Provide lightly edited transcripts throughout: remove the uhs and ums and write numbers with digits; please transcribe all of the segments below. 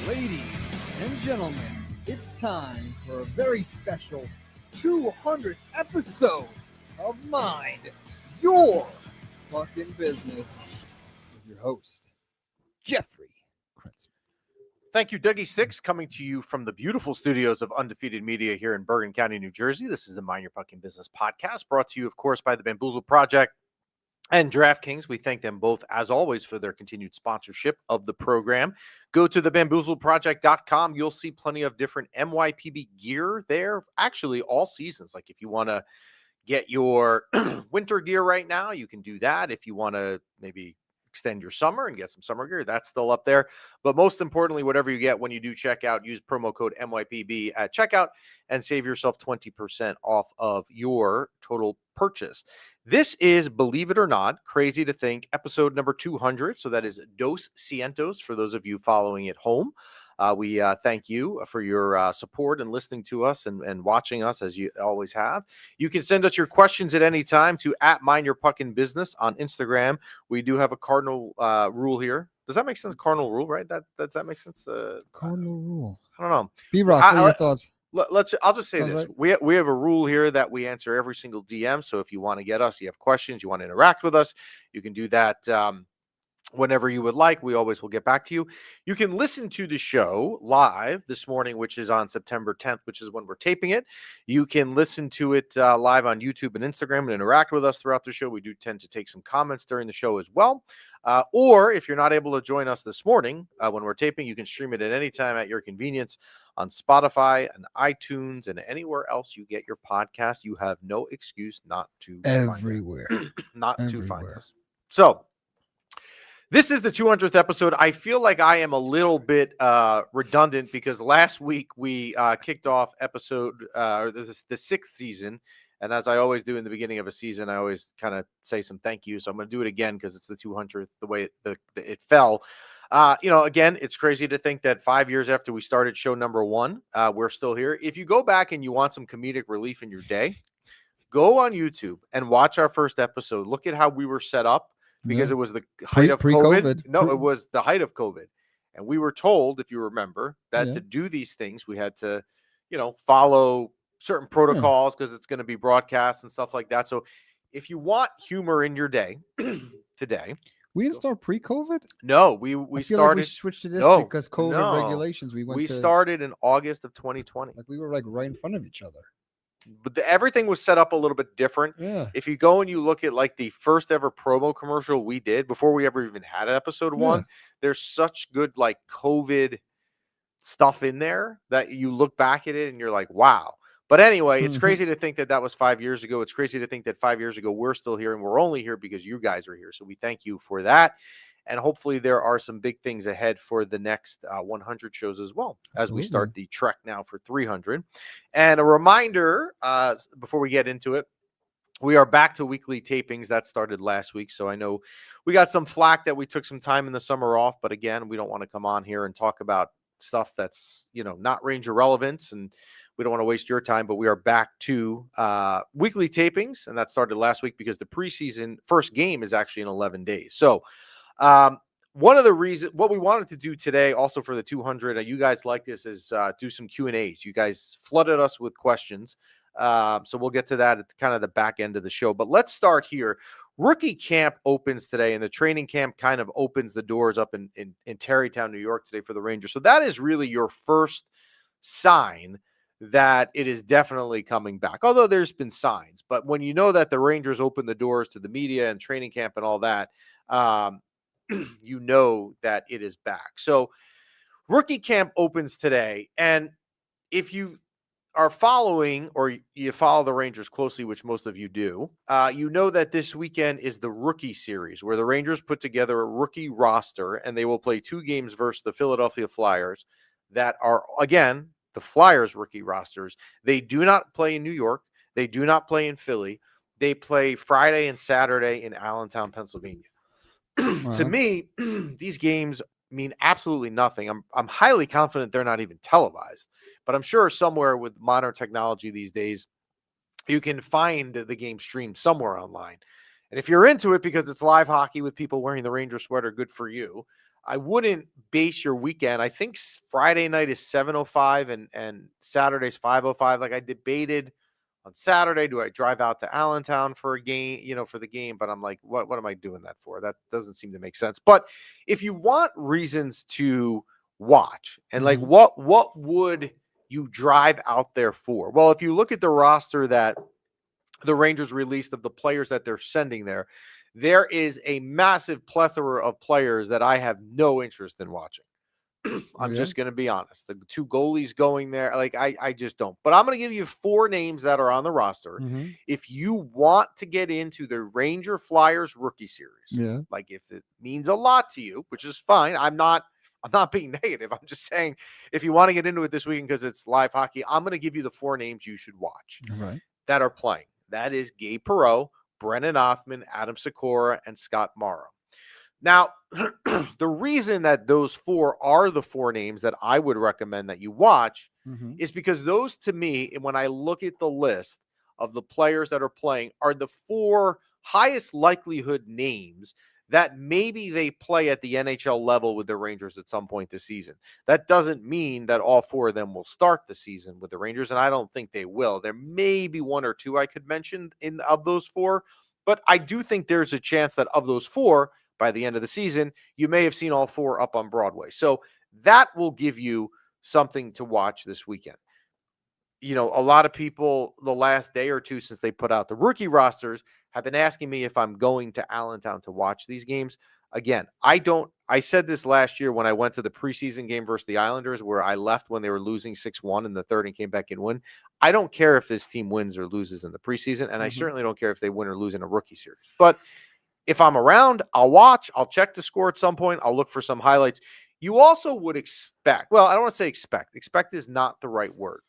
Ladies and gentlemen, it's time for a very special 200th episode of Mind Your Fucking Business with your host, Jeffrey Kritzman. Thank you, Dougie Six, coming to you from the beautiful studios of Undefeated Media here in Bergen County, New Jersey. This is the Mind Your Fucking Business podcast, brought to you, of course, by the Bamboozle Project and DraftKings. We thank them both, as always, for their continued sponsorship of the program. Go to thebamboozleproject.com. You'll see plenty of different MYPB gear there, actually all seasons. Like if you want to get your winter gear right now, you can do that. If you want to maybe extend your summer and get some summer gear, that's still up there. But most importantly, whatever you get when you do check out, use promo code MYPB at checkout and save yourself 20% off of your total purchase. This is, believe it or not, crazy to think, episode number 200. So that is Dos Cientos for those of you following at home. We thank you for your support and listening to us and watching us as you always have. You can send us your questions at any time to @MindYourPuckinBusiness on Instagram. We do have a cardinal rule here. Does that make sense? Cardinal rule, right? Does that make sense? Cardinal rule. I don't know. B-Rock, what are your thoughts? I'll just say Sounds this. right. We have a rule here that we answer every single DM. So if you want to get us, you have questions, you want to interact with us, you can do that whenever you would like. We always will get back to you. You can listen to the show live this morning, which is on September 10th, which is when we're taping it. You can listen to it live on YouTube and Instagram and interact with us throughout the show. We do tend to take some comments during the show as well. Or if you're not able to join us this morning when we're taping, you can stream it at any time at your convenience on Spotify and iTunes and anywhere else you get your podcast. You have no excuse not to Everywhere. to find us. So this is the 200th episode. I feel like I am a little bit redundant because last week we kicked off episode, this is the 6th season. And as I always do in the beginning of a season, I always kind of say some thank you. So I'm going to do it again because it's the 200th, the way it fell. Again, it's crazy to think that 5 years after we started show number 1, we're still here. If you go back and you want some comedic relief in your day, go on YouTube and watch our first episode. Look at how we were set up because it was the height of COVID. No, it was the height of COVID. And we were told, if you remember, that to do these things, we had to, follow certain protocols because it's going to be broadcast and stuff like that. So if you want humor in your day today. We didn't start pre-COVID? No, we started. Like we switched to this because COVID regulations. We started in August of 2020. Like we were like right in front of each other. But everything was set up a little bit different. Yeah. If you go and you look at like the first ever promo commercial we did before we ever even had episode 1, there's such good like COVID stuff in there that you look back at it and you're like, wow. But anyway, it's crazy to think that was 5 years ago. It's crazy to think that 5 years ago we're still here and we're only here because you guys are here. So we thank you for that. And hopefully there are some big things ahead for the next 100 shows as well as we start the trek now for 300. And a reminder before we get into it, we are back to weekly tapings. That started last week. So I know we got some flack that we took some time in the summer off. But again, we don't want to come on here and talk about stuff that's, not Ranger relevance. And we don't want to waste your time, but we are back to weekly tapings. And that started last week because the preseason first game is actually in 11 days. So one of the reasons, what we wanted to do today also for the 200, you guys like this, is do some Q&As. You guys flooded us with questions. So we'll get to that at kind of the back end of the show. But let's start here. Rookie camp opens today, and the training camp kind of opens the doors up in Tarrytown, New York today for the Rangers. So that is really your first sign that it is definitely coming back, although there's been signs. But when you know that the Rangers open the doors to the media and training camp and all that, you know that it is back. So rookie camp opens today. And if you are following or you follow the Rangers closely, which most of you do, you know that this weekend is the rookie series where the Rangers put together a rookie roster and they will play 2 games versus the Philadelphia Flyers that are, again, the Flyers rookie rosters. They do not play in New York. They do not play in Philly. They play Friday and Saturday in Allentown, Pennsylvania. To me, these games mean absolutely nothing. I'm highly confident they're not even televised, but I'm sure somewhere with modern technology these days, you can find the game streamed somewhere online. And if you're into it because it's live hockey with people wearing the Ranger sweater, good for you. I wouldn't base your weekend. I think Friday night is 7:05 and Saturday's 5:05. Like I debated on Saturday, do I drive out to Allentown for a game, for the game? But I'm like, what am I doing that for? That doesn't seem to make sense. But if you want reasons to watch and like what would you drive out there for? Well, if you look at the roster that the Rangers released of the players that they're sending there is a massive plethora of players that I have no interest in watching. I'm just going to be honest. The 2 goalies going there, like I just don't. But I'm going to give you 4 names that are on the roster. If you want to get into the Ranger Flyers rookie series, like if it means a lot to you, which is fine. I'm not being negative. I'm just saying if you want to get into it this weekend because it's live hockey, I'm going to give you the 4 names you should watch that are playing. That is Gabe Perreault, Brennan Othman, Adam Sikora, and Scott Morrow. Now, the reason that those 4 are the 4 names that I would recommend that you watch is because those, to me, when I look at the list of the players that are playing, are the 4 highest likelihood names that maybe they play at the NHL level with the Rangers at some point this season. That doesn't mean that all 4 of them will start the season with the Rangers, and I don't think they will. There may be 1 or 2 I could mention of those 4, but I do think there's a chance that of those 4, by the end of the season, you may have seen all 4 up on Broadway. So that will give you something to watch this weekend. A lot of people the last day or 2 since they put out the rookie rosters have been asking me if I'm going to Allentown to watch these games. Again, I said this last year when I went to the preseason game versus the Islanders where I left when they were losing 6-1 in the third and came back and win. I don't care if this team wins or loses in the preseason, and I certainly don't care if they win or lose in a rookie series. But if I'm around, I'll watch. I'll check the score at some point. I'll look for some highlights. You also would expect, well, I don't want to say expect. Expect is not the right word.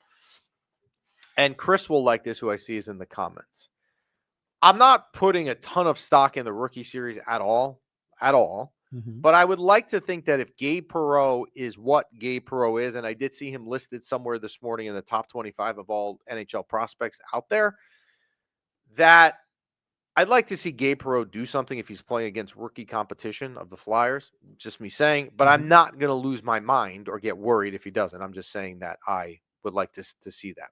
And Chris will like this, who I see is in the comments. I'm not putting a ton of stock in the rookie series at all. But I would like to think that if Gabe Perreault is what Gabe Perreault is, and I did see him listed somewhere this morning in the top 25 of all NHL prospects out there, that I'd like to see Gabe Perreault do something if he's playing against rookie competition of the Flyers. Just me saying, but I'm not going to lose my mind or get worried if he doesn't. I'm just saying that I would like to see that.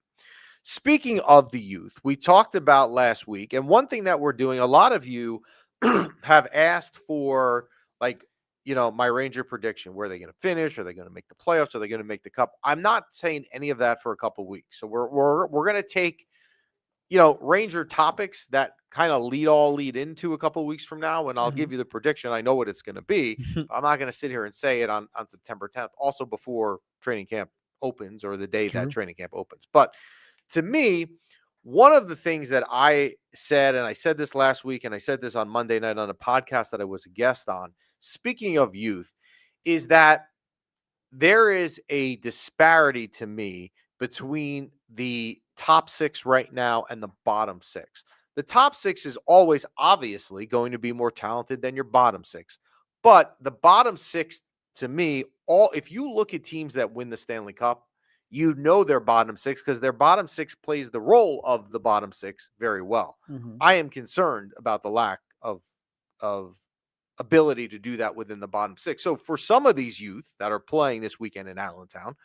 Speaking of the youth, we talked about last week, and one thing that we're doing, a lot of you have asked for, like, my Ranger prediction. Where are they going to finish? Are they going to make the playoffs? Are they going to make the cup? I'm not saying any of that for a couple weeks. So we're going to take Ranger topics that kind of lead into a couple of weeks from now, and I'll give you the prediction. I know what it's going to be. I'm not going to sit here and say it on September 10th, also before training camp opens or the day that training camp opens. But to me, one of the things that I said, and I said this last week, and I said this on Monday night on a podcast that I was a guest on, speaking of youth, is that there is a disparity to me between the top 6 right now and the bottom 6. The top 6 is always obviously going to be more talented than your bottom 6. But the bottom 6, to me, if you look at teams that win the Stanley Cup, their bottom 6 because their bottom 6 plays the role of the bottom 6 very well. I am concerned about the lack of ability to do that within the bottom 6. So for some of these youth that are playing this weekend in Allentown,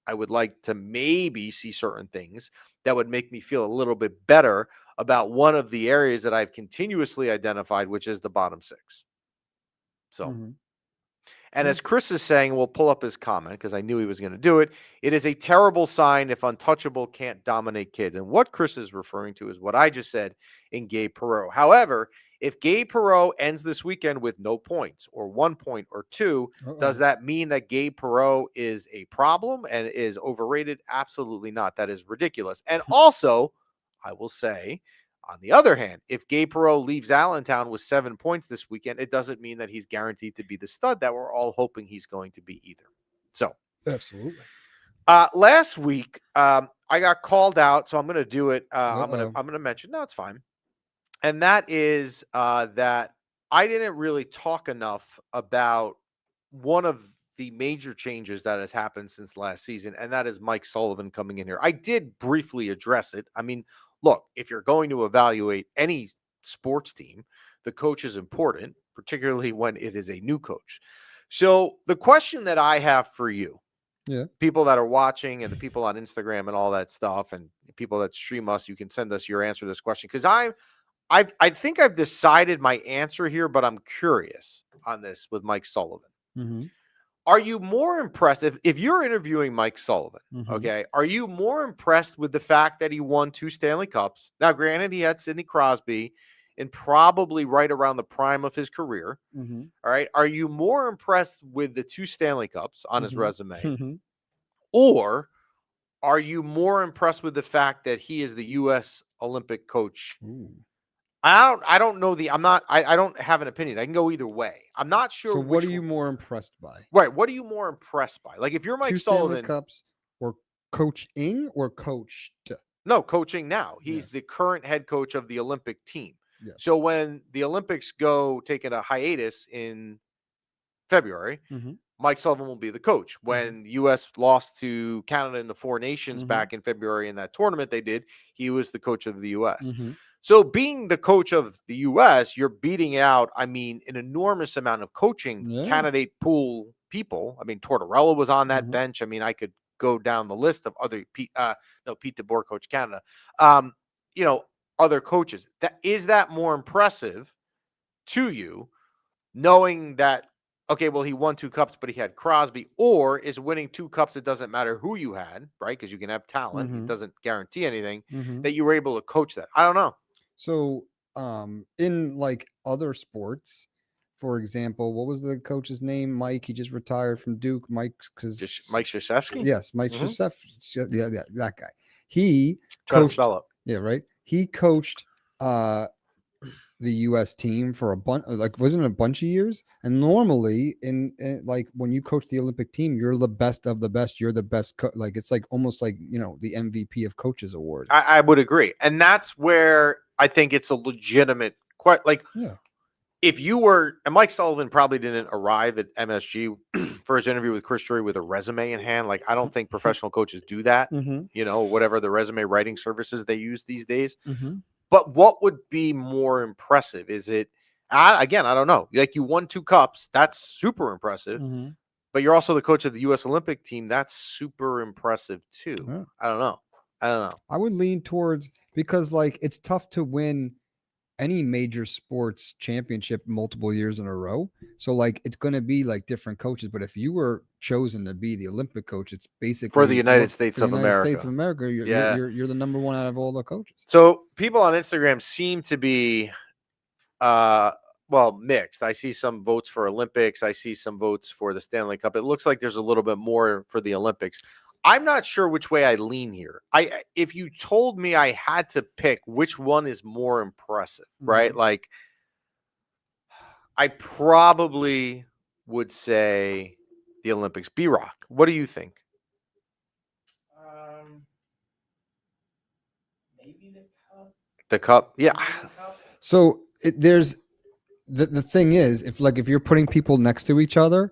I would like to maybe see certain things that would make me feel a little bit better about one of the areas that I've continuously identified, which is the bottom 6. So, and as Chris is saying, we'll pull up his comment because I knew he was going to do it. It is a terrible sign if untouchable can't dominate kids. And what Chris is referring to is what I just said in Gabe Perreault. However, if Gabe Perreault ends this weekend with no points or 1 point or 2, does that mean that Gabe Perreault is a problem and is overrated? Absolutely not. That is ridiculous. And also, I will say, on the other hand, if Gabe Perreault leaves Allentown with 7 points this weekend, it doesn't mean that he's guaranteed to be the stud that we're all hoping he's going to be either. So, absolutely. Last week, I got called out, so I'm going to do it. I'm going to mention. No, it's fine. And that is that I didn't really talk enough about one of the major changes that has happened since last season, and that is Mike Sullivan coming in here. I did briefly address it. I mean, look, if you're going to evaluate any sports team, the coach is important, particularly when it is a new coach. So the question that I have for you, people that are watching and the people on Instagram and all that stuff, and people that stream us, you can send us your answer to this question, because I think I've decided my answer here, but I'm curious on this with Mike Sullivan. Mm-hmm. Are you more impressed if you're interviewing Mike Sullivan? Mm-hmm. Okay, are you more impressed with the fact that he won 2 Stanley Cups? Now, granted, he had Sidney Crosby and probably right around the prime of his career. Mm-hmm. All right, are you more impressed with the 2 Stanley Cups on his resume, mm-hmm. or are you more impressed with the fact that he is the U.S. Olympic coach? Ooh. I don't know I don't have an opinion. I can go either way. I'm not sure. So what are you more impressed by? Right. What are you more impressed by? Like if you're Mike 2 Sullivan, Stanley Cups or coaching or coached? No, coaching now. He's the current head coach of the Olympic team. Yes. So when the Olympics go taking a hiatus in February, Mike Sullivan will be the coach. When the U.S. lost to Canada in the Four Nations back in February in that tournament they did, he was the coach of the U.S. So being the coach of the U.S., you're beating out, I mean, an enormous amount of coaching candidate pool people. I mean, Tortorella was on that bench. I mean, I could go down the list of other Pete DeBoer, coach Canada. Other coaches. Is that more impressive to you, knowing that, okay, well, he won 2 cups, but he had Crosby, or is winning 2 cups, it doesn't matter who you had, right? Because you can have talent. It doesn't guarantee anything, that you were able to coach that. I don't know. So in like other sports, for example, what was the coach's name? Mike, he just retired from Duke. Mike Krzyzewski? Yes, Mike Krzyzewski. Yeah, that guy. He coached. Yeah, right. He coached the U.S. team for wasn't it a bunch of years? And normally, in like when you coach the Olympic team, you're the best of the best. You're the best. It's like almost like the MVP of coaches award. I would agree, and that's where I think it's a legitimate if you were, and Mike Sullivan probably didn't arrive at MSG for his interview with Chris Drury with a resume in hand. Like, I don't think professional coaches do that, whatever the resume writing services they use these days. But what would be more impressive? Is it, again, I don't know. Like, you won 2 cups. That's super impressive. But you're also the coach of the U.S. Olympic team. That's super impressive too. Yeah. I don't know. I would lean towards, because it's tough to win any major sports championship multiple years in a row. So it's going to be different coaches. But if you were chosen to be the Olympic coach, it's basically for the United States of America. You're the number one out of all the coaches. So people on Instagram seem to be mixed. I see some votes for Olympics. I see some votes for the Stanley Cup. It looks like there's a little bit more for the Olympics. I'm not sure which way I lean here. If you told me I had to pick which one is more impressive, right? Like, I probably would say the Olympics. B-Rock, what do you think? Maybe the cup. The cup, yeah. So there's the thing is, if you're putting people next to each other,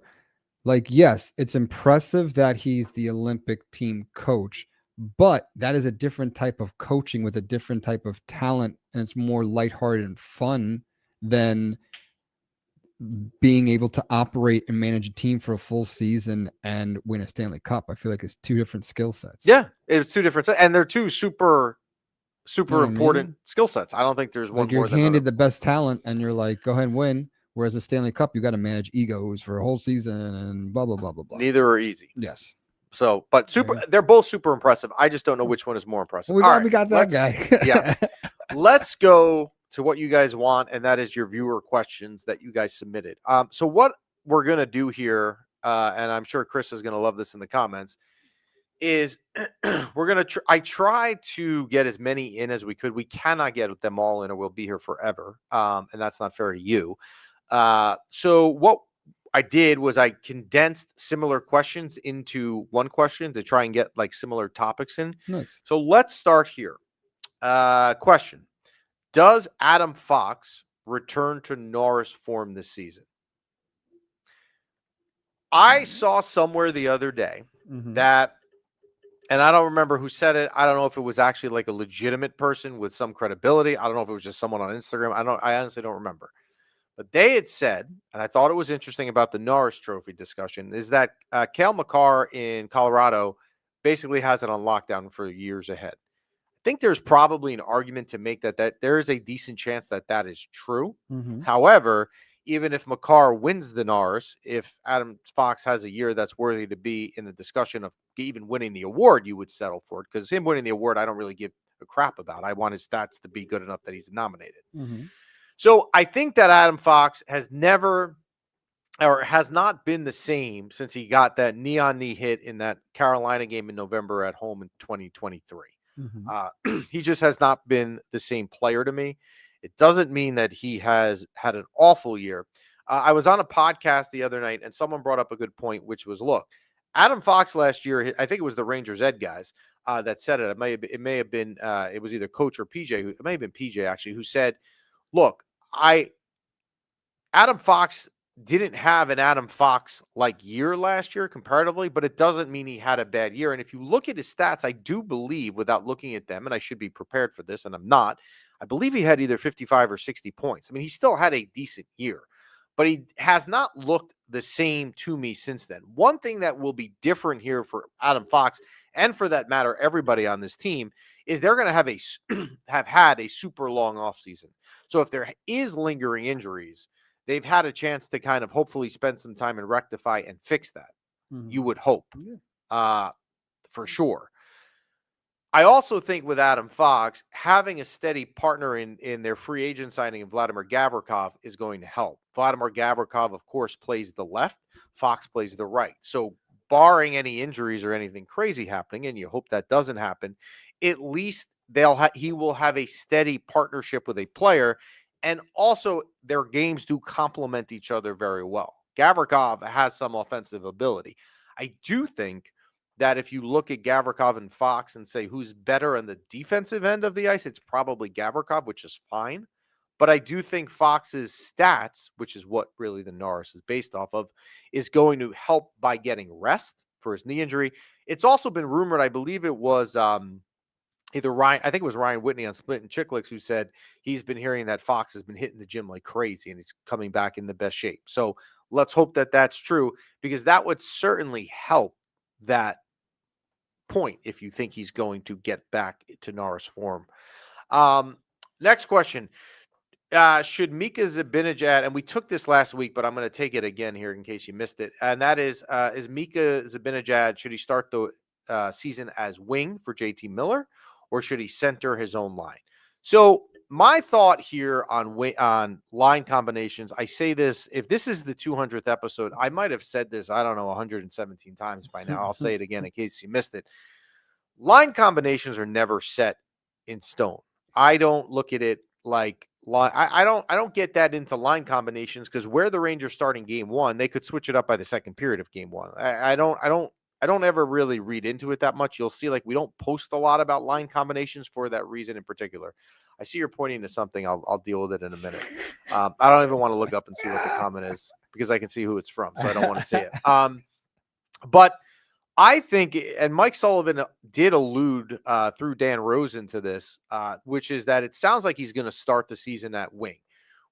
yes, it's impressive that he's the Olympic team coach, but that is a different type of coaching with a different type of talent, and it's more lighthearted and fun than being able to operate and manage a team for a full season and win a Stanley Cup. I feel like it's 2 different skill sets. Yeah, it's 2 different, and they're 2 super important skill sets. I don't think there's one more than you're handed the best talent, and you're like, go ahead and win. Whereas the Stanley Cup, you got to manage egos for a whole season and blah, blah, blah, blah, blah. Neither are easy. Yes. So, but they're both super impressive. I just don't know which one is more impressive. Well, we got that guy. Yeah. Let's go to what you guys want, and that is your viewer questions that you guys submitted. So what we're going to do here, and I'm sure Chris is going to love this in the comments, is we're going to I try to get as many in as we could. We cannot get them all in, or we'll be here forever. And that's not fair to you. So what I did was I condensed similar questions into one question to try and get similar topics in. Nice. So let's start here. Question: does Adam Fox return to Norris form this season? I saw somewhere the other day that And I don't remember who said it. I don't know if it was actually like a legitimate person with some credibility. I don't know if it was just someone on Instagram. I honestly don't remember. But they had said, and I thought it was interesting about the Norris Trophy discussion, is that Cale Makar in Colorado basically has it on lockdown for years ahead. I think there's probably an argument to make that there is a decent chance that is true. Mm-hmm. However, even if Makar wins the Norris, if Adam Fox has a year that's worthy to be in the discussion of even winning the award, you would settle for it, because him winning the award, I don't really give a crap about. I want his stats to be good enough that he's nominated. Mm-hmm. So I think that Adam Fox has never or has not been the same since he got that knee-on-knee hit in that Carolina game in November at home in 2023. He just has not been the same player to me. It doesn't mean that he has had an awful year. I was on a podcast the other night, and someone brought up a good point, which was, look, Adam Fox last year, I think it was the Rangers Ed guys that said it. It may have been, it was either Coach or PJ. It may have been PJ actually, who said, look, Adam Fox didn't have an Adam Fox like year last year comparatively, but it doesn't mean he had a bad year. And if you look at his stats, I do believe, without looking at them, and I should be prepared for this, and I'm not, I believe he had either 55 or 60 points. I mean, he still had a decent year, but he has not looked the same to me since then. One thing that will be different here for Adam Fox, and for that matter, everybody on this team, is they're going to have have had a super long offseason. So if there is lingering injuries, they've had a chance to kind of hopefully spend some time and rectify and fix that. Mm-hmm. You would hope, Yeah. for sure. I also think with Adam Fox, having a steady partner in their free agent signing of Vladimir Gavrikov is going to help. Vladimir Gavrikov, of course, plays the left. Fox plays the right. So barring any injuries or anything crazy happening, and you hope that doesn't happen, at least he will have a steady partnership with a player. And also, their games do complement each other very well. Gavrikov has some offensive ability. I do think that if you look at Gavrikov and Fox and say who's better on the defensive end of the ice, it's probably Gavrikov, which is fine. But I do think Fox's stats, which is what really the Norris is based off of, is going to help by getting rest for his knee injury. It's also been rumored, I believe it was either Ryan, I think it was Ryan Whitney on Split and Chicklets, who said he's been hearing that Fox has been hitting the gym like crazy and he's coming back in the best shape. So let's hope that that's true, because that would certainly help that point if you think he's going to get back to Norris form. Next question. Should Mika Zibanejad, and we took this last week, but I'm going to take it again here in case you missed it, and that is Mika Zibanejad, should he start the season as wing for JT Miller, or should he center his own line? So my thought here on line combinations, I say this, if this is the 200th episode, I might have said this, I don't know, 117 times by now. I'll say it again in case you missed it. Line combinations are never set in stone. I don't look at it like line. I don't get that into line combinations, because where the Rangers start in game one, they could switch it up by the second period of game one. I don't ever really read into it that much. You'll see, like, we don't post a lot about line combinations for that reason in particular. I see you're pointing to something. I'll deal with it in a minute. I don't even want to look up and see what the comment is, because I can see who it's from, so I don't want to say it. But I think, and Mike Sullivan did allude through Dan Rosen to this, which is that it sounds like he's going to start the season at wing,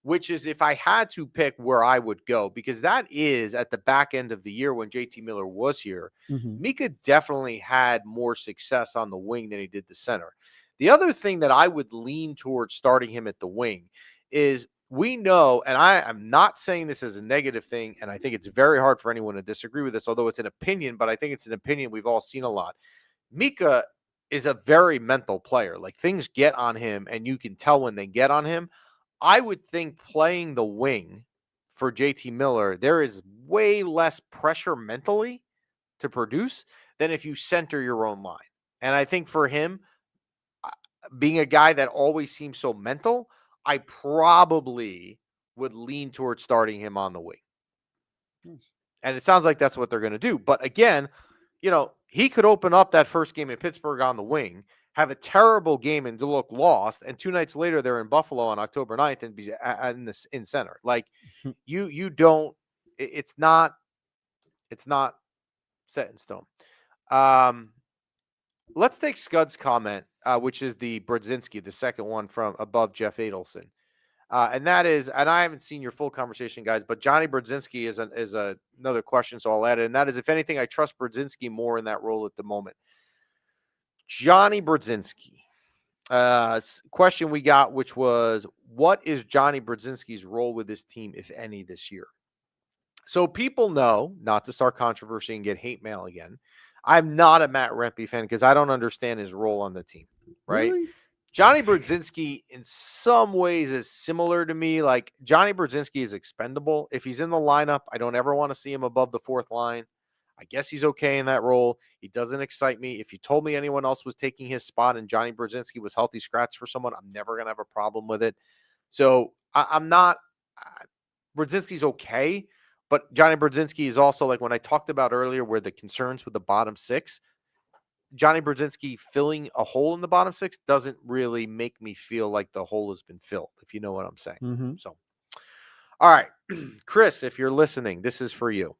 which is, if I had to pick where I would go, because that is at the back end of the year when JT Miller was here, Mika definitely had more success on the wing than he did the center. The other thing that I would lean towards starting him at the wing is, we know, and I am not saying this as a negative thing, and I think it's very hard for anyone to disagree with this, although it's an opinion, but I think it's an opinion we've all seen a lot. Mika is a very mental player. Like, things get on him, and you can tell when they get on him. I would think playing the wing for JT Miller, there is way less pressure mentally to produce than if you center your own line. And I think for him, being a guy that always seems so mental, I probably would lean towards starting him on the wing. Nice. And it sounds like that's what they're going to do. But again, he could open up that first game in Pittsburgh on the wing, have a terrible game and look lost, and 2 nights later they're in Buffalo on October 9th and be in center. Like, you don't, it's not set in stone. let's take Scud's comment, which is the Brodzinski, the second one from above Jeff Adelson. And that is, and I haven't seen your full conversation, guys, but Johnny Brodzinski is another question, so I'll add it. And that is, if anything, I trust Brodzinski more in that role at the moment. Johnny Brodzinski. Question we got, which was, what is Johnny Brodzinski's role with this team, if any, this year? So people know, not to start controversy and get hate mail again, I'm not a Matt Rempe fan because I don't understand his role on the team, right? Really? Johnny Brodzinski, in some ways, is similar to me. Like, Johnny Brodzinski is expendable. If he's in the lineup, I don't ever want to see him above the fourth line. I guess he's okay in that role. He doesn't excite me. If you told me anyone else was taking his spot and Johnny Brodzinski was healthy scratch for someone, I'm never going to have a problem with it. So I'm not Brodzinski's okay, but Johnny Brodzinski is also, like when I talked about earlier, where the concerns with the bottom six, Johnny Brodzinski filling a hole in the bottom six doesn't really make me feel like the hole has been filled, if you know what I'm saying. Mm-hmm. So, all right, Chris, if you're listening, this is for you.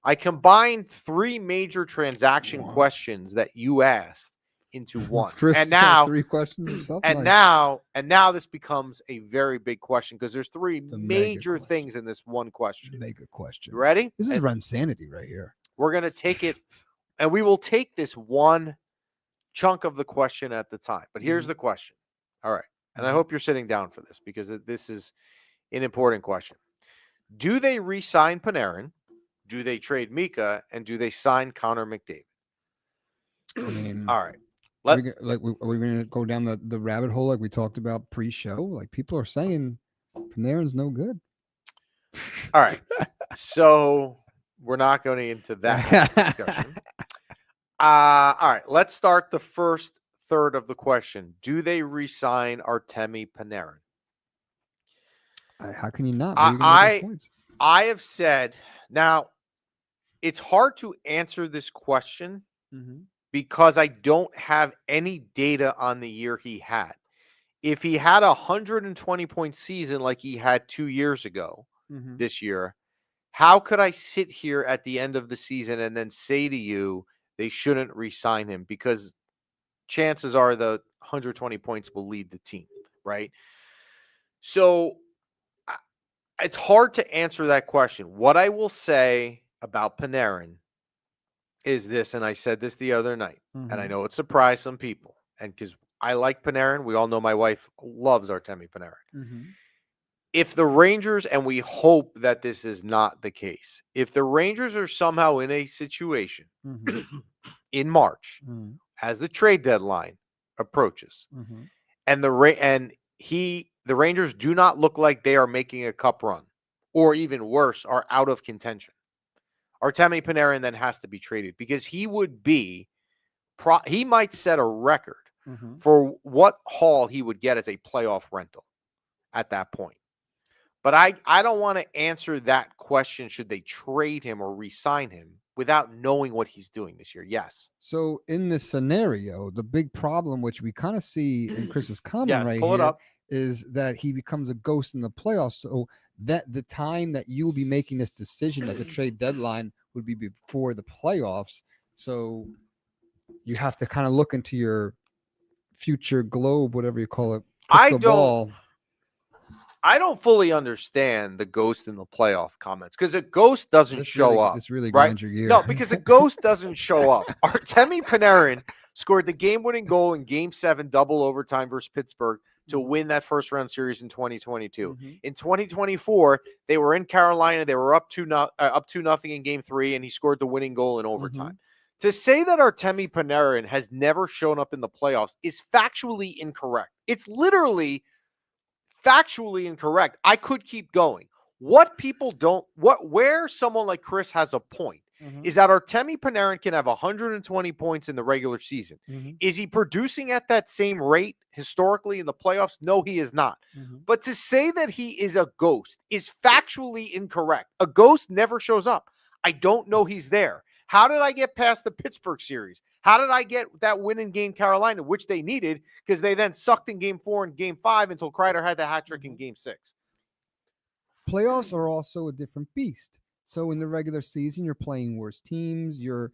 I combined three major transaction questions that you asked into one. Chris and now 3 questions himself. and Nice. now this becomes a very big question because there's three a mega major question. things in this one question. Mega question. You ready? This is And Remsanity right here. we're going to take it, and we will take this one chunk of the question at the time. But here's the question. All right. And I hope you're sitting down for this because this is an important question. Do they re-sign Panarin? Do they trade Mika? And do they sign Connor McDavid? I mean, all right. are we going to go down the rabbit hole like we talked about pre-show? Like, people are saying Panarin's no good. All right. So we're not going into that discussion. All right. Let's start the first third of the question. Do they re-sign Artemi Panarin? How can you not? Where are you gonna get those points? I have said, now, it's hard to answer this question because I don't have any data on the year he had. If he had a 120-point season like he had 2 years ago this year, how could I sit here at the end of the season and then say to you they shouldn't re-sign him? Because chances are the 120 points will lead the team, right? So it's hard to answer that question. What I will say about Panarin is this, and I said this the other night, and I know it surprised some people, and because I like Panarin, we all know my wife loves Artemi Panarin. If the Rangers, and we hope that this is not the case, if the Rangers are somehow in a situation in March as the trade deadline approaches, and the Rangers do not look like they are making a cup run, or even worse, are out of contention, Artemi Panarin then has to be traded because he would be, he might set a record for what haul he would get as a playoff rental at that point. But I don't want to answer that question, should they trade him or re-sign him, without knowing what he's doing this year. Yes. So in this scenario, the big problem, which we kind of see in Chris's comment right pull here, it up, is that he becomes a ghost in the playoffs. So that the time that you will be making this decision at the trade deadline would be before the playoffs. So you have to kind of look into your future globe, whatever you call it, crystal ball. I don't fully understand the ghost in the playoff comments because a ghost doesn't show up. This really right? grinds your gear. No, because a ghost doesn't show up. Artemi Panarin scored the game-winning goal in Game 7 double overtime versus Pittsburgh to win that first-round series in 2022. In 2024, they were in Carolina. They were up 2-0 in Game 3, and he scored the winning goal in overtime. To say that Artemi Panarin has never shown up in the playoffs is factually incorrect. It's literally factually incorrect. I could keep going. Where someone like Chris has a point is that Artemi Panarin can have 120 points in the regular season. Is he producing at that same rate historically in the playoffs? No, he is not. But to say that he is a ghost is factually incorrect. A ghost never shows up. I don't know he's there. How did I get past the Pittsburgh series? How did I get that win in Game Carolina, which they needed because they then sucked in Game 4 and Game 5 until Kreider had the hat trick in Game 6? Playoffs are also a different beast. So in the regular season, you're playing worse teams. You're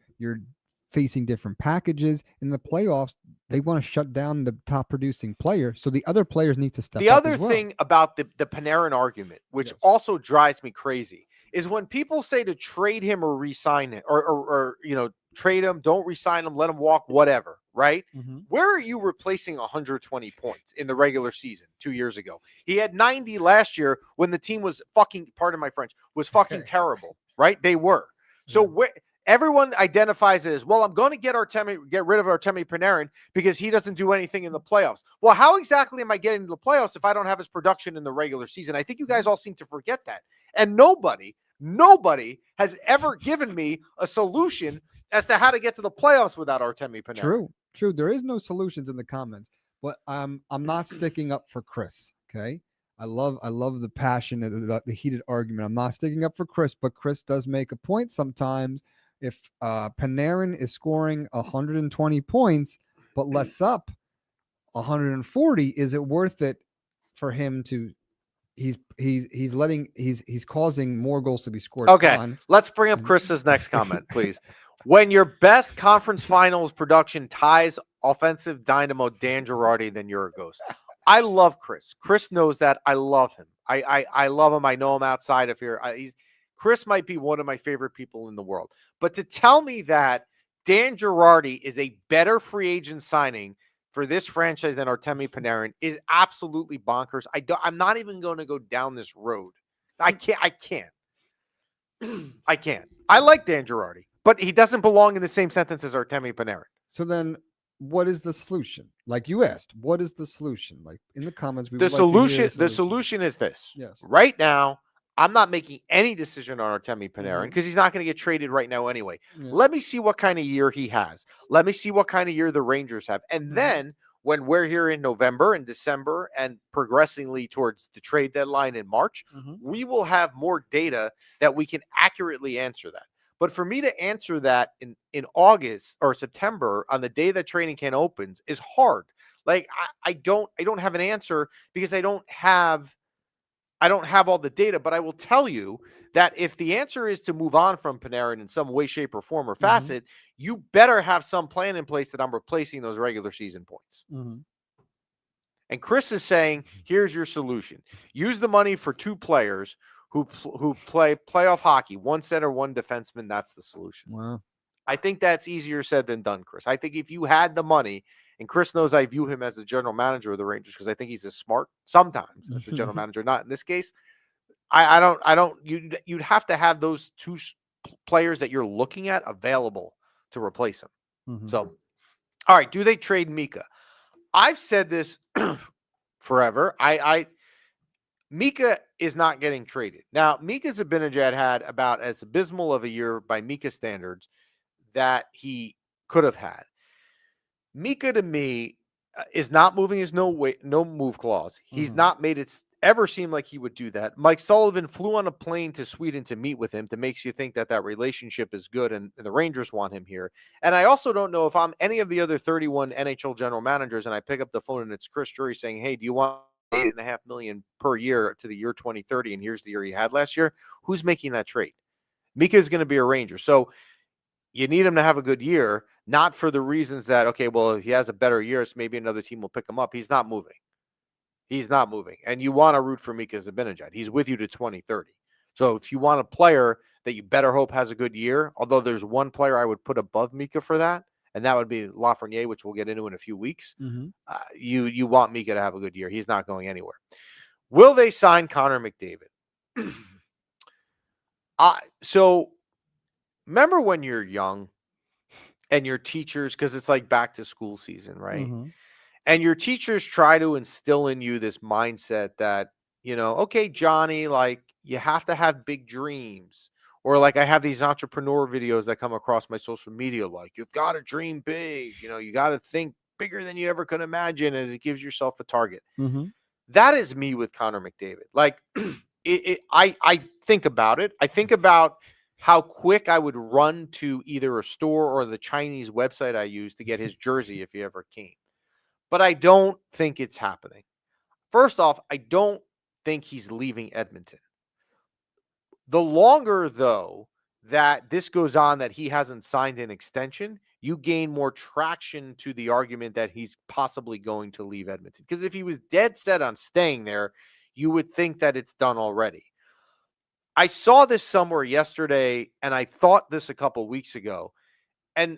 facing different packages in the playoffs. They want to shut down the top producing player, so the other players need to step The up other as well. thing about the Panarin argument, which Yes. also drives me crazy, is when people say to trade him or re-sign it, or trade him, don't re-sign him, let him walk, whatever, right? Mhm. Where are you replacing 120 points in the regular season 2 years ago? He had 90 last year when the team was fucking, pardon my French, was fucking terrible, right? They were. So where everyone identifies it as, well, I'm going to get rid of Artemi Panarin because he doesn't do anything in the playoffs. Well, how exactly am I getting to the playoffs if I don't have his production in the regular season? I think you guys all seem to forget that. And nobody has ever given me a solution as to how to get to the playoffs without Artemi Panarin. True. There is no solutions in the comments, but I'm not sticking up for Chris. Okay, I love the passion, the heated argument. I'm not sticking up for Chris, but Chris does make a point sometimes. If Panarin is scoring 120 points, but lets up 140, is it worth it for him to? He's causing more goals to be scored Okay, on. let's bring up Chris's next comment, please. When your best conference finals production ties offensive dynamo Dan Girardi, then you're a ghost. I love Chris. Chris knows that. I love him. I love him. I know him outside of here. Chris might be one of my favorite people in the world. But to tell me that Dan Girardi is a better free agent signing for this franchise than Artemi Panarin is absolutely bonkers. I'm not even going to go down this road. I can't. I like Dan Girardi, but he doesn't belong in the same sentence as Artemi Panarin. So then, what is the solution? Like you asked, what is the solution? Like in the comments, we The would like to hear solution is this. Yes. Right now, I'm not making any decision on Artemi Panarin Mhm. because he's not going to get traded right now anyway. Yeah. Let me see what kind of year he has. Let me see what kind of year the Rangers have. And Mhm. then when we're here in November and December and progressingly towards the trade deadline in March, Mhm. we will have more data that we can accurately answer that. But for me to answer that in August or September on the day that training camp opens is hard. Like I don't have an answer because I don't have all the data, but I will tell you that if the answer is to move on from Panarin in some way, shape, or form or facet, you better have some plan in place that I'm replacing those regular season points. Mhm. And Chris is saying, here's your solution. Use the money for two players who play playoff hockey, one center, one defenseman. That's the solution. Wow. I think that's easier said than done, Chris. I think if you had the money, and Chris knows I view him as the general manager of the Rangers because I think he's as smart sometimes as the general manager, not in this case. You'd have to have those two players that you're looking at available to replace him. Mhm. So, all right, do they trade Mika? I've said this forever. Mika is not getting traded. Now, Mika Zibanejad had about as abysmal of a year by Mika standards that he could have had. Mika, to me, is not moving his no move clause. He's not made it ever seem like he would do that. Mike Sullivan flew on a plane to Sweden to meet with him to make you think that relationship is good and the Rangers want him here. And I also don't know if I'm any of the other 31 NHL general managers and I pick up the phone and it's Chris Drury saying, hey, do you want $8.5 million per year to the year 2030? And here's the year he had last year. Who's making that trade? Mika is going to be a Ranger. So you need him to have a good year, not for the reasons that, okay, well, if he has a better year, so maybe another team will pick him up. He's not moving. He's not moving. And you want to root for Mika Zibanejad. He's with you to 2030. So if you want a player that you better hope has a good year, although there's one player I would put above Mika for that, and that would be Lafreniere, which we'll get into in a few weeks. You want Mika to have a good year. He's not going anywhere. Will they sign Connor McDavid? So remember when you're young and your teachers, because it's like back to school season, right? And your teachers try to instill in you this mindset that, okay, Johnny, like you have to have big dreams. Or like I have these entrepreneur videos that come across my social media, like you've got to dream big, you got to think bigger than you ever could imagine as it gives yourself a target. That is me with Connor McDavid. Like I think about it. I think about how quick I would run to either a store or the Chinese website I use to get his jersey if he ever came. But I don't think it's happening. First off, I don't think he's leaving Edmonton. The longer, though, that this goes on that he hasn't signed an extension, you gain more traction to the argument that he's possibly going to leave Edmonton. Because if he was dead set on staying there, you would think that it's done already. I saw this somewhere yesterday, and I thought this a couple weeks ago. And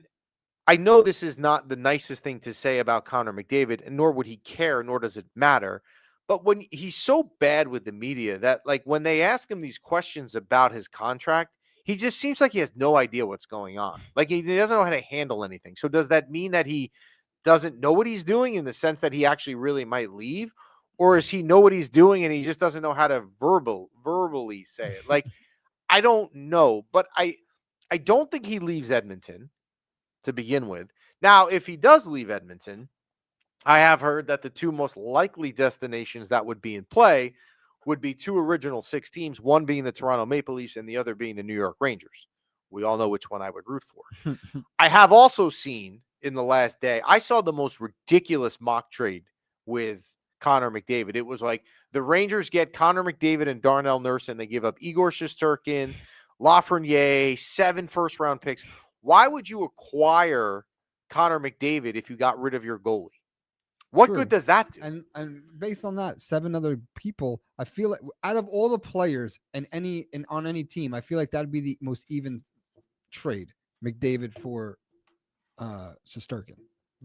I know this is not the nicest thing to say about Connor McDavid, and nor would he care, nor does it matter. But when he's so bad with the media that, like, when they ask him these questions about his contract, he just seems like he has no idea what's going on. Like, he doesn't know how to handle anything. So does that mean that he doesn't know what he's doing in the sense that he actually really might leave? Or is he know what he's doing and he just doesn't know how to verbally say it? Like, I don't know, but I don't think he leaves Edmonton to begin with. Now, if he does leave Edmonton, I have heard that the two most likely destinations that would be in play would be two original six teams, one being the Toronto Maple Leafs and the other being the New York Rangers. We all know which one I would root for. I have also seen in the last day, I saw the most ridiculous mock trade with Connor McDavid. It was like the Rangers get Connor McDavid and Darnell Nurse, and they give up Igor Shesterkin, Lafreniere, 7 first-round picks. Why would you acquire Connor McDavid if you got rid of your goalie? What True. good does that do? And based on that, 7 other people, I feel like out of all the players and on any team, I feel like that'd be the most even trade. McDavid for Shesterkin.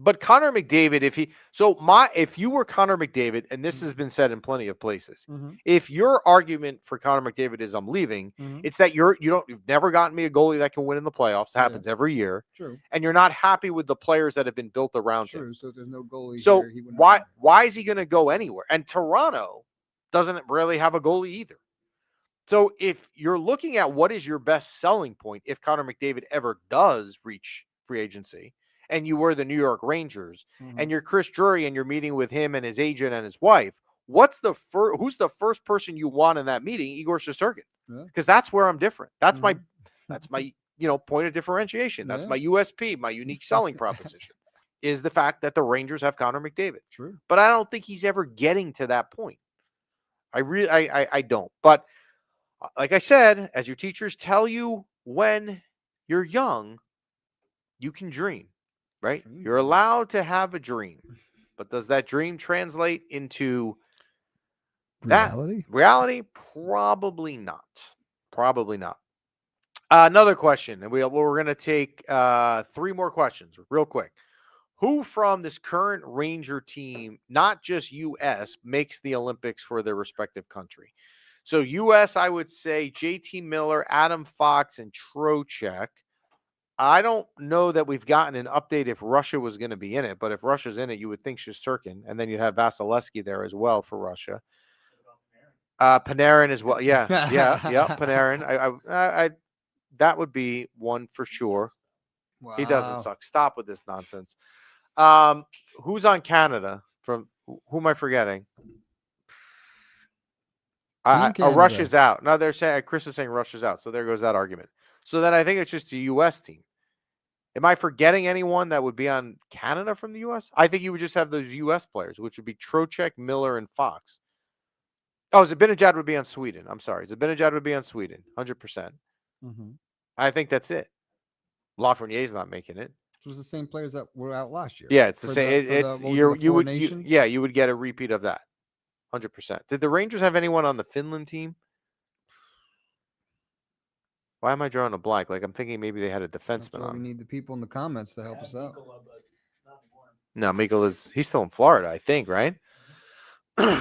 But Connor McDavid, if you were Connor McDavid, and this has been said in plenty of places, if your argument for Connor McDavid is I'm leaving, it's that you've never gotten me a goalie that can win in the playoffs. It happens every year. True. And you're not happy with the players that have been built around him. True. So there's no goalie. So here, why is he going to go anywhere? And Toronto doesn't really have a goalie either. So if you're looking at what is your best selling point, if Connor McDavid ever does reach free agency, and you were the New York Rangers, and you're Chris Drury, and you're meeting with him and his agent and his wife, who's the first person you want in that meeting? Igor Shesterkin, because that's where I'm different. That's my point of differentiation. That's my USP, my unique selling proposition, is the fact that the Rangers have Connor McDavid. True, but I don't think he's ever getting to that point. I don't. But like I said, as your teachers tell you when you're young, you can dream. Right? You're allowed to have a dream, but does that dream translate into reality? Probably not. Probably not. Another question, and we're going to take 3 more questions real quick. Who from this current Ranger team, not just U.S., makes the Olympics for their respective country? So U.S., I would say JT Miller, Adam Fox, and Trocheck. I don't know that we've gotten an update if Russia was going to be in it, but if Russia's in it, you would think Shesterkin, and then you'd have Vasilevsky there as well for Russia. Panarin as well. Yeah, Panarin. I that would be one for sure. Wow. He doesn't suck. Stop with this nonsense. Who's on Canada? Who am I forgetting? Russia's out. No, they're saying Chris is saying Russia's out, so there goes that argument. So then I think it's just a U.S. team. Am I forgetting anyone that would be on Canada from the U.S.? I think you would just have those U.S. players, which would be Trocheck, Miller, and Fox. Oh, Zibanejad would be on Sweden. I'm sorry. Zibanejad would be on Sweden, 100%. I think that's it. Lafreniere's not making it. It was the same players that were out last year. Yeah, it's the same. You would get a repeat of that, 100%. Did the Rangers have anyone on the Finland team? Why am I drawing a blank? Like, I'm thinking maybe they had a defenseman on. We need the people in the comments to help us out. No, Mikkel he's still in Florida, I think, right?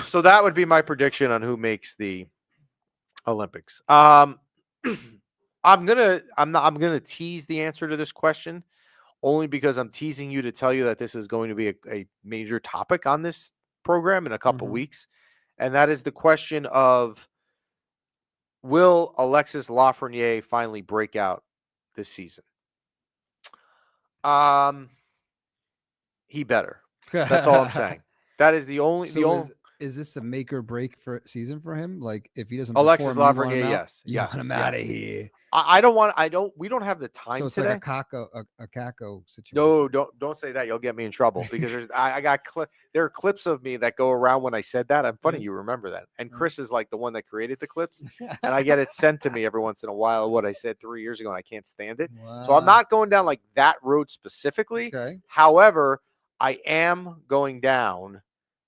So that would be my prediction on who makes the Olympics. I'm gonna tease the answer to this question only because I'm teasing you to tell you that this is going to be a major topic on this program in a couple weeks, and that is the question of, will Alexis Lafreniere finally break out this season? He better. That's all I'm saying. That is the only. is this a make or break for season for him? Like, if he doesn't Alexis perform, you want him Lafreniere, out. yes, You want yes, him out of yes. here. We don't have the time So it's today. like a Kako situation. No, don't say that. You'll get me in trouble because I got there are clips of me that go around when I said that. I'm funny you remember that. And Chris is like the one that created the clips, and I get it sent to me every once in a while what I said 3 years ago, and I can't stand it. So I'm not going down like that road specifically. Okay. However, I am going down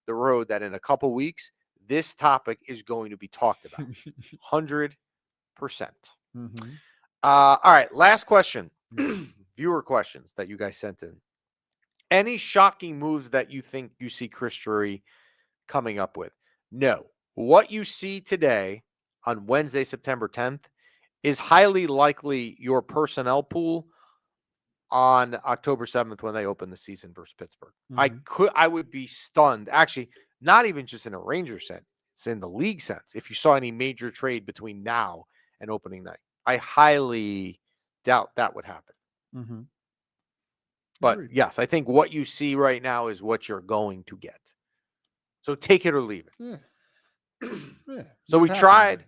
the road that in a couple weeks this topic is going to be talked about. 100%. Mm-hmm. All right, last question. Viewer questions that you guys sent in. Any shocking moves that you think you see Chris Drury coming up with? No. What you see today on Wednesday, September 10th is highly likely your personnel pool on October 7th when they open the season versus Pittsburgh. I would be stunned. Actually, not even just in a Ranger sense, it's in the league sense. If you saw any major trade between now and opening night, I highly doubt that would happen. Mm-hmm. But Agreed. yes, I think what you see right now is what you're going to get. So take it or leave it. Yeah. So we tried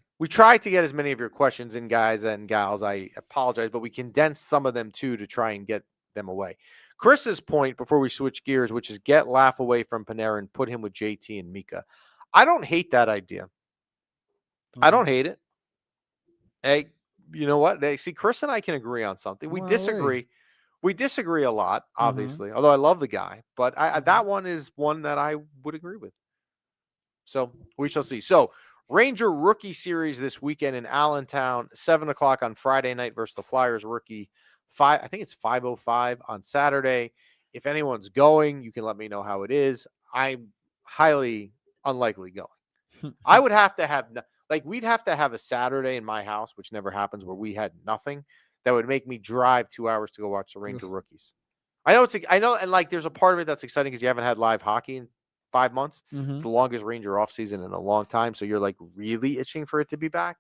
to get as many of your questions in, guys and gals. I apologize, but we condensed some of them too to try and get them away. Chris's point before we switch gears, which is get Laugh away from Panera and put him with JT and Mika. I don't hate that idea. I don't hate it. Hey, you know what? See, Chris and I can agree on something. We disagree. We disagree a lot, obviously, although I love the guy. But that one is one that I would agree with. So we shall see. So Ranger rookie series this weekend in Allentown, 7:00 on Friday night versus the Flyers rookie. I think it's 5:05 on Saturday. If anyone's going, you can let me know how it is. I'm highly unlikely going. I would have to have we'd have to have a Saturday in my house, which never happens, where we had nothing that would make me drive 2 hours to go watch the Ranger rookies. I know, and there's a part of it that's exciting because you haven't had live hockey in 5 months. Mm-hmm. It's the longest Ranger off season in a long time, so you're really itching for it to be back.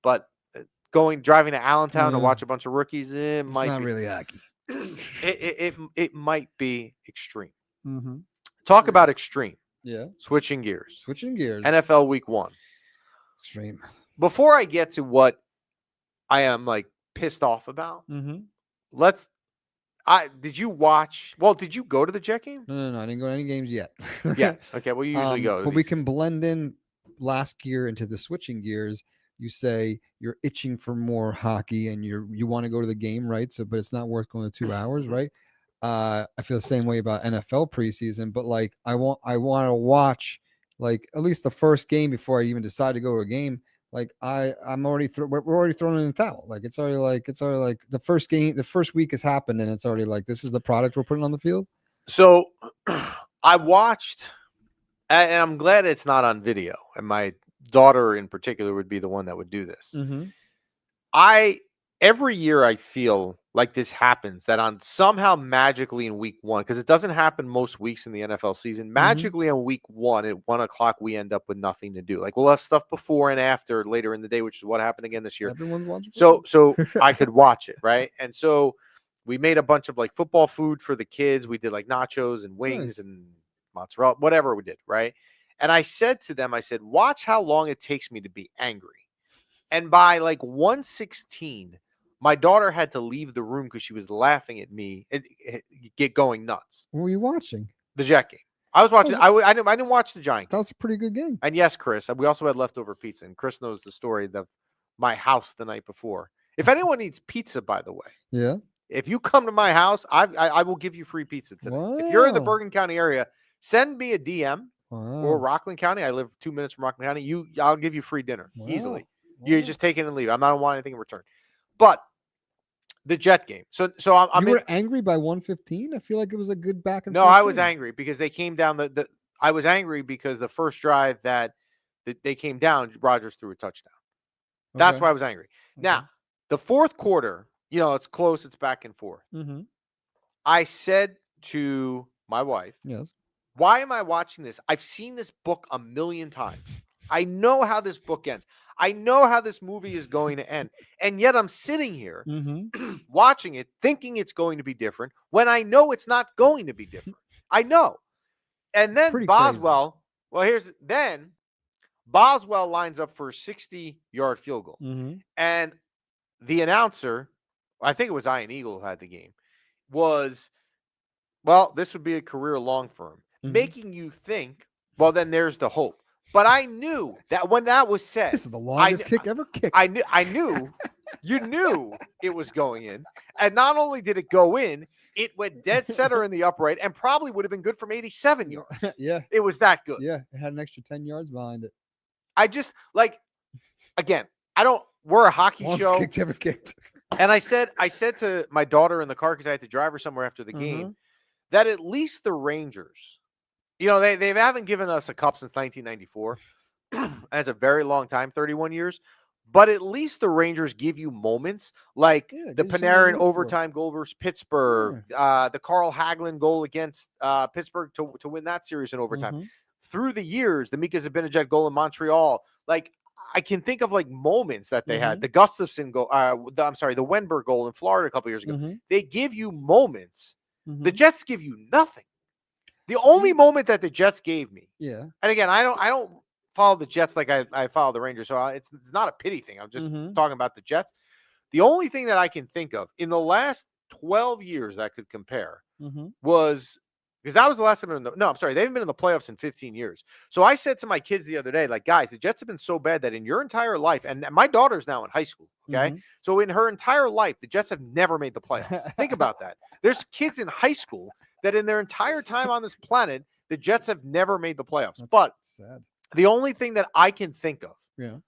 But driving to Allentown to watch a bunch of rookies, it might not be really hockey. it might be extreme. Mm-hmm. Talk about extreme. Yeah. Switching gears. NFL Week 1. Extreme. Before I get to what I am pissed off about, did you watch? Well, did you go to the Jet game? No, I didn't go to any games yet. Yeah. Okay. Well, you usually go. But we can blend in last gear into the switching gears. You say you're itching for more hockey and you want to go to the game, right? So, but it's not worth going to 2 hours, right? I feel the same way about NFL preseason, but I want to watch at least the first game before I even decide to go to a game. I'm already we're already throwing in the towel. It's already the first game, the first week has happened, and it's already this is the product we're putting on the field. So I watched, and I'm glad it's not on video. And my daughter in particular would be the one that would do this. Mm-hmm. Every year I feel like this happens, that on somehow magically in week 1, because it doesn't happen most weeks in the NFL season, magically on week 1 at 1:00 we end up with nothing to do. We'll have stuff before and after later in the day, which is what happened again this year. Everyone's watching. So I could watch it, right? And so we made a bunch of football food for the kids. We did nachos and wings and mozzarella, whatever we did, right? And I said to them, watch how long it takes me to be angry. And by 1:16, my daughter had to leave the room because she was laughing at me and get going nuts. What were you watching? The Jet game. I was watching. I didn't watch the Giant game. That was a pretty good game. And yes, Chris, we also had leftover pizza. And Chris knows the story of my house the night before. If anyone needs pizza, by the way, yeah. If you come to my house, I will give you free pizza today. Wow. If you're in the Bergen County area, send me a DM or Rockland County. I live 2 minutes from Rockland County. I'll give you free dinner easily. You just take it and leave. I'm not wanting anything in return. But the Jet game. So I'm you were angry by 1:15? I feel like it was a good back and forth. No, I was angry because they came down I was angry because the first drive that they came down, Rodgers threw a touchdown. That's why I was angry. Okay. Now, the fourth quarter, it's close, it's back and forth. Mm-hmm. I said to my wife, yes, why am I watching this? I've seen this book a million times. I know how this book ends. I know how this movie is going to end. And yet I'm sitting here watching it, thinking it's going to be different when I know it's not going to be different. I know. And then Boswell Well, then Boswell lines up for a 60-yard field goal. Mm-hmm. And the announcer, I think it was Ian Eagle who had the game, was, well, this would be a career long for him, making you think, well, then there's the hope. But I knew that when that was said, This is the longest kick ever kicked. I knew, you knew it was going in. And not only did it go in, it went dead center in the upright and probably would have been good from 87 yards. Yeah. It was that good. Yeah. It had an extra 10 yards behind it. I just, like, again, we're a hockey Longest show. kick ever kicked. And I said to my daughter in the car, because I had to drive her somewhere after the game, that at least the Rangers, they haven't given us a cup since 1994. That's a very long time, 31 years. But at least the Rangers give you moments like the Panarin overtime goal versus Pittsburgh, the Carl Hagelin goal against Pittsburgh to win that series in overtime. Through the years, the Mika Zibanejad goal in Montreal, like I can think of like moments that they had. The Gustafsson goal, the Wenberg goal in Florida a couple years ago. They give you moments. The Jets give you nothing. The only moment that the Jets gave me. Yeah. And again, I don't follow the Jets like I follow the Rangers, so it's not a pity thing. I'm just talking about the Jets. The only thing that I can think of in the last 12 years that could compare was, because that was the last time they haven't been in the playoffs in 15 years. So I said to my kids the other day, like, guys, the Jets have been so bad that in your entire life, and my daughter's now in high school, okay? So in her entire life, the Jets have never made the playoffs. Think about that. There's kids in high school that in their entire time on this planet, the Jets have never made the playoffs. That's but sad. The only thing that I can think of,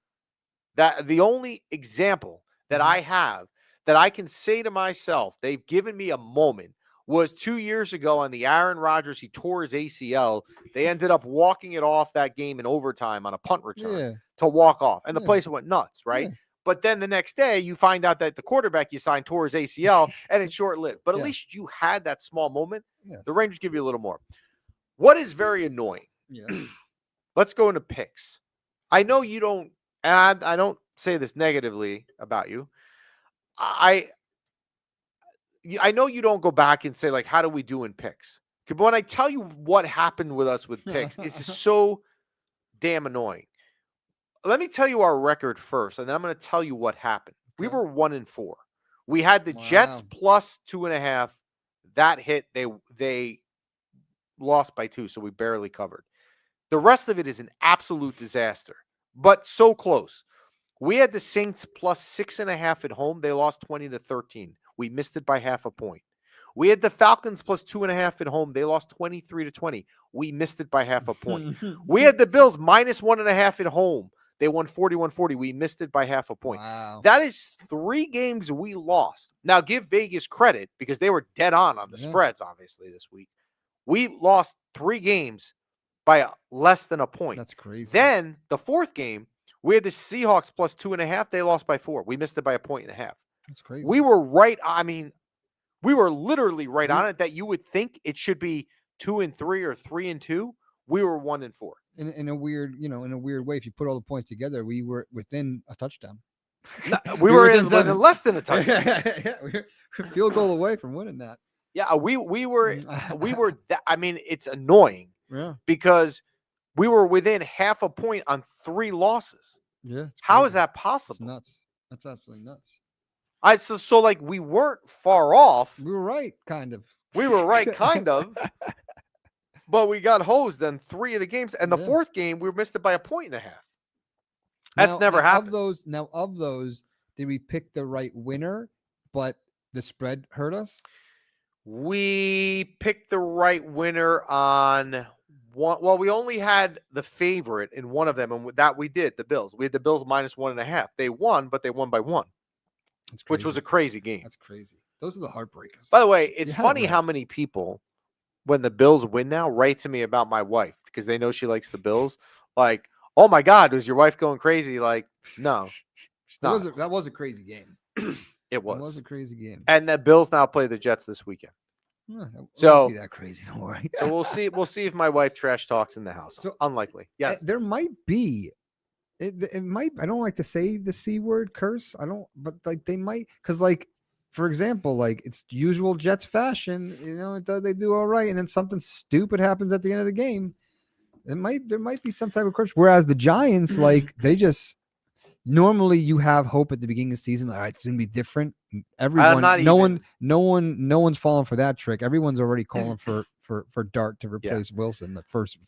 that the only example that I have that I can say to myself, they've given me a moment, was 2 years ago on the Aaron Rodgers. He tore his ACL. They ended up walking it off that game in overtime on a punt return to walk off. And the place went nuts, right? Yeah. But then the next day, you find out that the quarterback you signed tore his ACL, and it's short-lived. But at least you had that small moment. Yes. The Rangers give you a little more. What is very annoying? Let's go into picks. I know you don't, and I don't say this negatively about you. I know you don't go back and say, like, how do we do in picks? But when I tell you what happened with us with picks, it's just so damn annoying. Let me tell you our record first, and then I'm going to tell you what happened. Okay. We were 1-4. We had the Jets plus 2.5. That hit. They lost by 2, so we barely covered. The rest of it is an absolute disaster, but so close. We had the Saints plus 6.5 at home. They lost 20-13. We missed it by half a point. We had the Falcons plus 2.5 at home. They lost 23-20. We missed it by half a point. We had the Bills minus 1.5 at home. They won 41-40. We missed it by half a point. Wow. That is 3 games we lost. Now, give Vegas credit because they were dead on the spreads, obviously, this week. We lost 3 games by less than a point. That's crazy. Then, the 4th game, we had the Seahawks plus 2.5. They lost by 4. We missed it by 1.5. That's crazy. We were right. I mean, we were literally right on it that you would think it should be 2-3 or 3-2. We were 1-4. In a weird, in a weird way, if you put all the points together, we were within a touchdown. No, we were in less than a touchdown. We were a field goal away from winning that. Yeah, we were I mean, it's annoying. Yeah. Because we were within half a point on 3 losses. Yeah. How is that possible? It's nuts. That's absolutely nuts. So like we weren't far off. We were right, kind of. We were right, kind of. But we got hosed in 3 of the games. And the 4th game, we missed it by 1.5 points. That's never happened. Of those, did we pick the right winner, but the spread hurt us? We picked the right winner on one. Well, we only had the favorite in one of them, and that we did, the Bills. We had the Bills minus 1.5. They won, but they won by 1. Which was a crazy game. That's crazy. Those are the heartbreakers. By the way, it's funny how many people, when the Bills win now, write to me about my wife because they know she likes the Bills. Like, oh my God, was your wife going crazy? Like, no, she's not. That was a crazy game. It was. It was a crazy game. And the Bills now play the Jets this weekend. So be that crazy, don't worry. So we'll see. We'll see if my wife trash talks in the house. So unlikely. Yes, there might be. It might. I don't like to say the C word, curse. I don't. But like they might, because like, for example, like it's usual Jets fashion. They do all right, and then something stupid happens at the end of the game. there might be some type of coach. Whereas the Giants, like they just normally you have hope at the beginning of the season. All right, it's gonna be different. Everyone, not even. no one's falling for that trick. Everyone's already calling for Dart to replace Wilson the first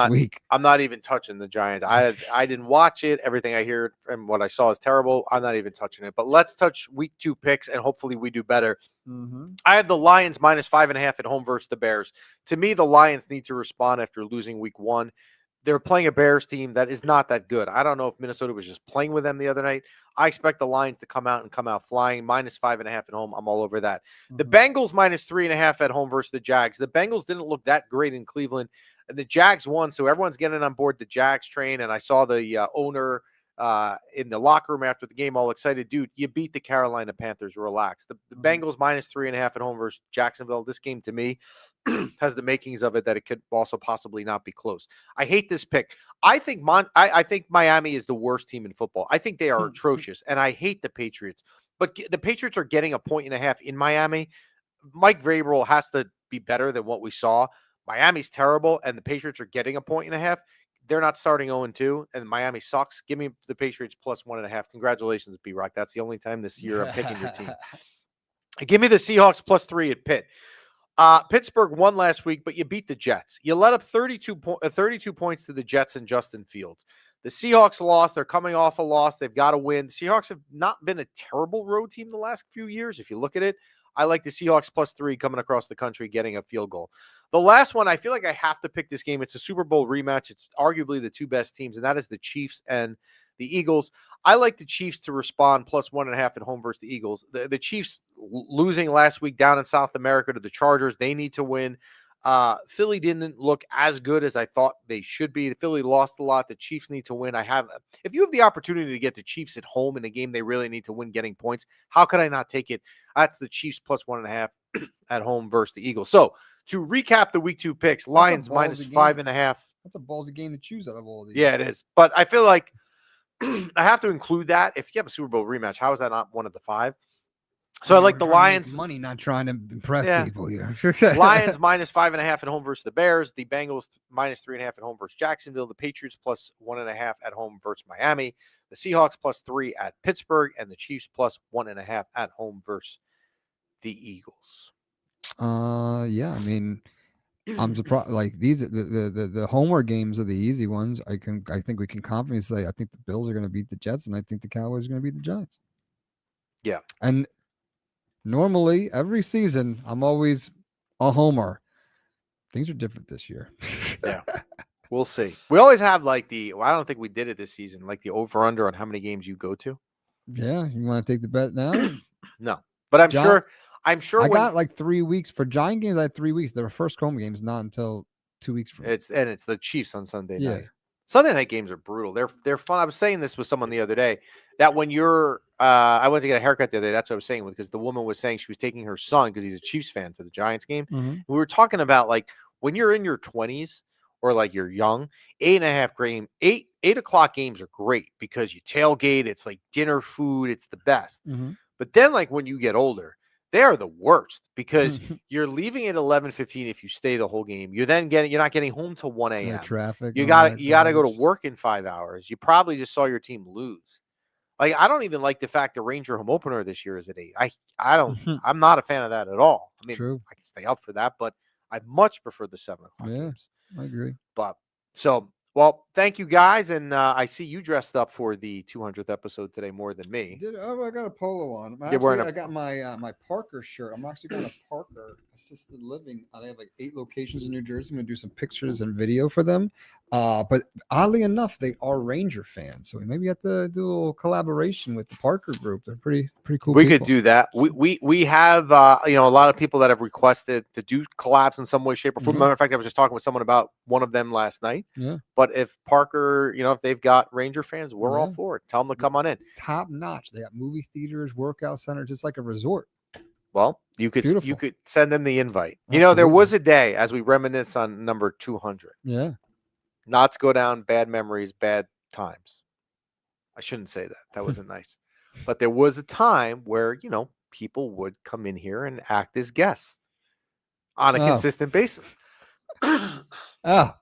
week. I'm not even touching the Giants. I didn't watch it. Everything I hear and what I saw is terrible. I'm not even touching it. But let's touch week 2 picks, and hopefully we do better. I have the Lions -5.5 at home versus the Bears. To me, the Lions need to respond after losing week 1. They're playing a Bears team that is not that good. I don't know if Minnesota was just playing with them the other night. I expect the Lions to come out flying. -5.5 at home. I'm all over that. The Bengals -3.5 at home versus the Jags. The Bengals didn't look that great in Cleveland. And the Jags won, so everyone's getting on board the Jags train. And I saw the owner in the locker room after the game all excited. Dude, you beat the Carolina Panthers. Relax. The Bengals -3.5 at home versus Jacksonville. This game, to me, has the makings of it that it could also possibly not be close. I hate this pick. I think I think Miami is the worst team in football. I think they are atrocious, and I hate the Patriots. But the Patriots are getting 1.5 in Miami. Mike Vrabel has to be better than what we saw. Miami's terrible, and the Patriots are getting 1.5. They're not starting 0-2, and Miami sucks. Give me the Patriots +1.5. Congratulations, B-Rock. That's the only time this year I'm picking your team. Give me the Seahawks +3 at Pitt. Pittsburgh won last week, but you beat the Jets. You let up 32 points to the Jets and Justin Fields. The Seahawks lost. They're coming off a loss. They've got to win. The Seahawks have not been a terrible road team the last few years. If you look at it, I like the Seahawks +3 coming across the country, getting a field goal. The last one, I feel like I have to pick this game. It's a Super Bowl rematch. It's arguably the two best teams, and that is the Chiefs and the Eagles. I like the Chiefs to respond +1.5 at home versus the Eagles. The Chiefs losing last week down in South America to the Chargers. They need to win. Philly didn't look as good as I thought they should be. Philly lost a lot. The Chiefs need to win. If you have the opportunity to get the Chiefs at home in a game they really need to win, getting points, how could I not take it? That's the Chiefs +1.5 at home versus the Eagles. So to recap the week 2 picks, Lions -5.5. That's a ballsy game to choose out of all these. Yeah, it is. But I feel like I have to include that. If you have a Super Bowl rematch, how is that not one of the 5? So I like the Lions. Money, not trying to impress people here. Lions -5.5 at home versus the Bears. The Bengals -3.5 at home versus Jacksonville. The Patriots +1.5 at home versus Miami. The Seahawks +3 at Pittsburgh, and the Chiefs +1.5 at home versus the Eagles. Yeah, I mean, I'm surprised. Like these, the homer games are the easy ones. I think we can confidently say I think the Bills are going to beat the Jets, and I think the Cowboys are going to beat the Giants. Yeah, and normally every season I'm always a homer. Things are different this year. Yeah, we'll see. We always have I don't think we did it this season, like the over/under on how many games you go to. Yeah, you want to take the bet now? No, but I'm sure. I got like 3 weeks for Giant games. I had 3 weeks. Their first home games not until 2 weeks from. It's the Chiefs on Sunday night. Sunday night games are brutal. They're fun. I was saying this with someone the other day that when you're, I went to get a haircut the other day. That's what I was saying because the woman was saying she was taking her son because he's a Chiefs fan to the Giants game. Mm-hmm. We were talking about like when you're in your 20s or like you're young, 8 o'clock games are great because you tailgate. It's like dinner food. It's the best. Mm-hmm. But then like when you get older, they are the worst because you're leaving at 11:15 if you stay the whole game. You're not getting home till 1 a.m. Traffic. You got to go to work in 5 hours. You probably just saw your team lose. Like I don't even like the fact the Ranger home opener this year is at 8. I don't. I'm not a fan of that at all. I mean, True. I can stay up for that, but I much prefer the 7 o'clock games. I agree. But well, thank you guys, and I see you dressed up for the 200th episode today more than me. I got a polo on. I got my my Parker shirt. I'm actually going to Parker Assisted Living. They have like 8 locations in New Jersey. I'm going to do some pictures and video for them. But oddly enough, they are Ranger fans, so we maybe have to do a little collaboration with the Parker group. They're pretty cool. We could do that. We have a lot of people that have requested to do collabs in some way, shape, or form. Matter of fact, I was just talking with someone about one of them last night. Yeah. But if Parker, if they've got Ranger fans, we're all for it. Tell them to come on in. Top notch. They got movie theaters, workout center, just like a resort. Well, you could send them the invite. Absolutely. There was a day as we reminisce on number 200. Yeah. Not to go down bad memories, bad times. I shouldn't say that. That wasn't nice. But there was a time where, people would come in here and act as guests on a consistent basis. Oh.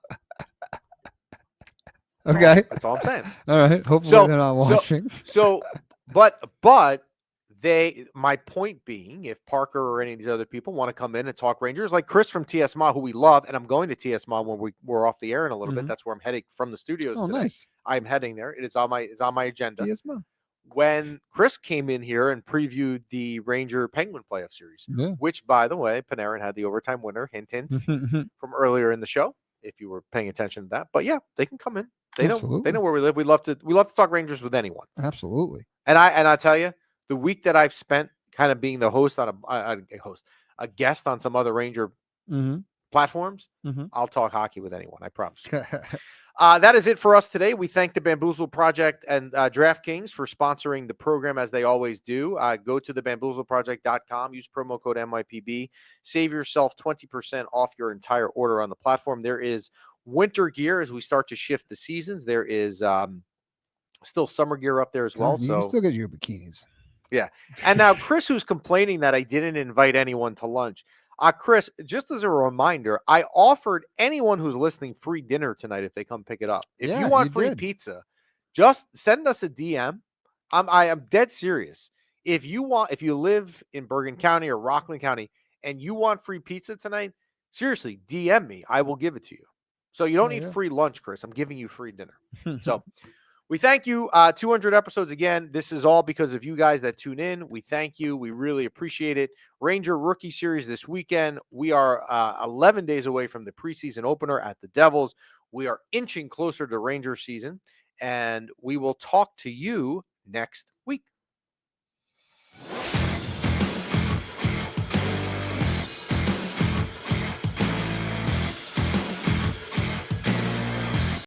Okay. That's all I'm saying. All right. Hopefully So- they're not watching. But my point being, if Parker or any of these other people want to come in and talk Rangers, like Chris from TSMA, who we love, and I'm going to TSMA when we're off the air in a little bit. Mhm. That's where I'm heading from the studios Oh, today. nice. I'm heading there. It's on my agenda. TSMA. When Chris came in here and previewed the Ranger Penguin playoff series, Yeah. which, by the way, Panarin had the overtime winner, hint, from earlier in the show, if you were paying attention to that. But yeah, they can come in. They know where we live. We love to talk Rangers with anyone. Absolutely. And I tell you, the week that I've spent kind of being the host on a guest on some other Ranger platforms, I'll talk hockey with anyone. I promise. That is it for us today. We thank the Bamboozle Project and DraftKings for sponsoring the program as they always do. Go to thebamboozleproject.com. Use promo code MYPB. Save yourself 20% off your entire order on the platform. There is winter gear as we start to shift the seasons. There is still summer gear up there as well. You So can still get your bikinis. Yeah. And now Chris, who's complaining that I didn't invite anyone to lunch. Chris, just as a reminder, I offered anyone who's listening free dinner tonight if they come pick it up. If you want free pizza, just send us a DM. I am dead serious. If you live in Bergen County or Rockland County and you want free pizza tonight, seriously, DM me. I will give it to you. So you don't need free lunch, Chris. I'm giving you free dinner. So we thank you. 200 episodes again. This is all because of you guys that tune in. We thank you. We really appreciate it. Ranger Rookie Series this weekend. We are 11 days away from the preseason opener at the Devils. We are inching closer to Ranger season, and we will talk to you next week.